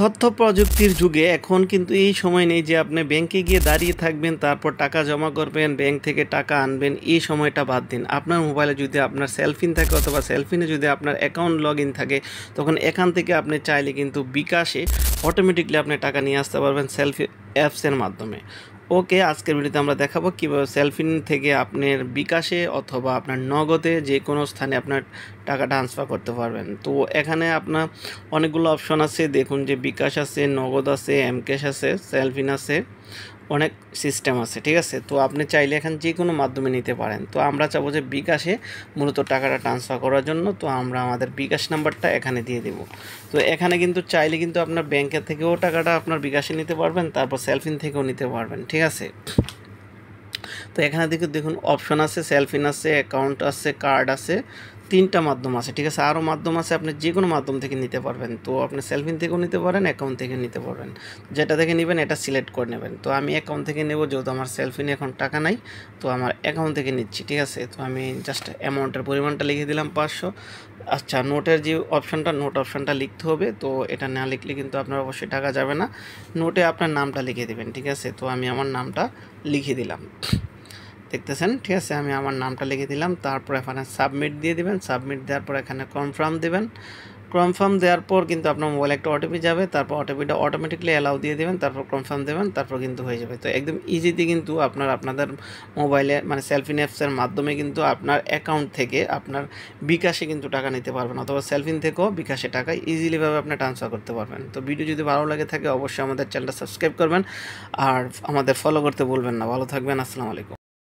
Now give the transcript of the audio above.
তথ্য প্রযুক্তির যুগে এখন কিন্তু এই সময় নেই যে আপনি ব্যাংকে গিয়ে দাঁড়িয়ে থাকবেন, তারপর টাকা জমা করবেন, ব্যাংক থেকে টাকা আনবেন। এই সময়টা বাদ দিন। আপনার মোবাইলে যদি আপনার সেলফিন থাকে অথবা সেলফিনে যদি আপনার অ্যাকাউন্ট লগ ইন থাকে, তখন এখান থেকে আপনি চাইলে কিন্তু বিকাশে অটোমেটিকলি আপনি টাকা নিয়ে আসতে পারবেন সেলফি অ্যাপসের মাধ্যমে। ওকে, আজকের ভিডিওতে আমরা দেখাবো কীভাবে সেলফিন থেকে আপনার বিকাশে অথবা আপনার নগদে যে কোনো স্থানে আপনার টাকা ট্রান্সফার করতে পারবেন। তো এখানে আপনার অনেকগুলো অপশন আছে, দেখুন যে বিকাশ আছে, নগদ আছে, এমক্যাশ আছে, সেলফিন আছে, অনেক সিস্টেম আছে, ঠিক আছে। তো আপনি চাইলে এখানে যে কোনো মাধ্যমে নিতে পারেন। তো আমরা চাবো যে বিকাশে মূলত টাকাটা ট্রান্সফার করার জন্য, তো আমরা আমাদের বিকাশ নাম্বারটা এখানে দিয়ে দেব। তো এখানে কিন্তু চাইলে কিন্তু আপনার ব্যাংকের থেকেও টাকাটা আপনার বিকাশে নিতে পারবেন, তারপর সেলফিন থেকেও নিতে পারবেন, ঠিক আছে। তো এখানে দেখুন অপশন আছে, সেলফিন আছে, অ্যাকাউন্ট আছে, কার্ড আছে, 3টা মাধ্যম আছে, ঠিক আছে। আরও মাধ্যম আছে, আপনি যে কোনো মাধ্যম থেকে নিতে পারবেন। তো আপনি সেলফিন থেকেও নিতে পারেন, অ্যাকাউন্ট থেকে নিতে পারবেন। যেটা থেকে নেবেন এটা সিলেক্ট করে নেবেন। তো আমি অ্যাকাউন্ট থেকে নেব, যেহেতু আমার সেলফিনে এখন টাকা নাই, তো আমার অ্যাকাউন্ট থেকে নিচ্ছি, ঠিক আছে। তো আমি জাস্ট অ্যামাউন্টের পরিমাণটা লিখে দিলাম 500। আচ্ছা, নোটের যে অপশানটা, নোট অপশানটা লিখতে হবে। তো এটা না লিখলে কিন্তু আপনার অবশ্যই টাকা যাবে না। নোটে আপনার নামটা লিখে দেবেন, ঠিক আছে। তো আমি আমার নামটা লিখে দিলাম, দেখতেছেন, ঠিক আছে। আমি আমার নামটা লিখে দিলাম, তারপর এখানে সাবমিট দিয়ে দেবেন। সাবমিট দেওয়ার পর এখানে কনফার্ম দেবেন। কনফার্ম দেওয়ার পর কিন্তু আপনার মোবাইলে একটা ওটিপি যাবে, তারপর ওটিপিটা অটোমেটিকলি অ্যালাউ দিয়ে দেবেন, তারপর কনফার্ম দেবেন, তারপর কিন্তু হয়ে যাবে। তো একদম ইজিতে কিন্তু আপনাদের মোবাইলে মানে সেলফিন অ্যাপসের মাধ্যমে কিন্তু আপনার অ্যাকাউন্ট থেকে আপনার বিকাশে কিন্তু টাকা নিতে পারবেন, অথবা সেলফিন থেকেও বিকাশে টাকা ইজিলিভাবে আপনি ট্রান্সফার করতে পারবেন। তো ভিডিও যদি ভালো লাগে থাকে অবশ্যই আমাদের চ্যানেলটা সাবস্ক্রাইব করবেন আর আমাদের ফলো করতে ভুলবেন না। ভালো থাকবেন, আসসালামু আলাইকুম।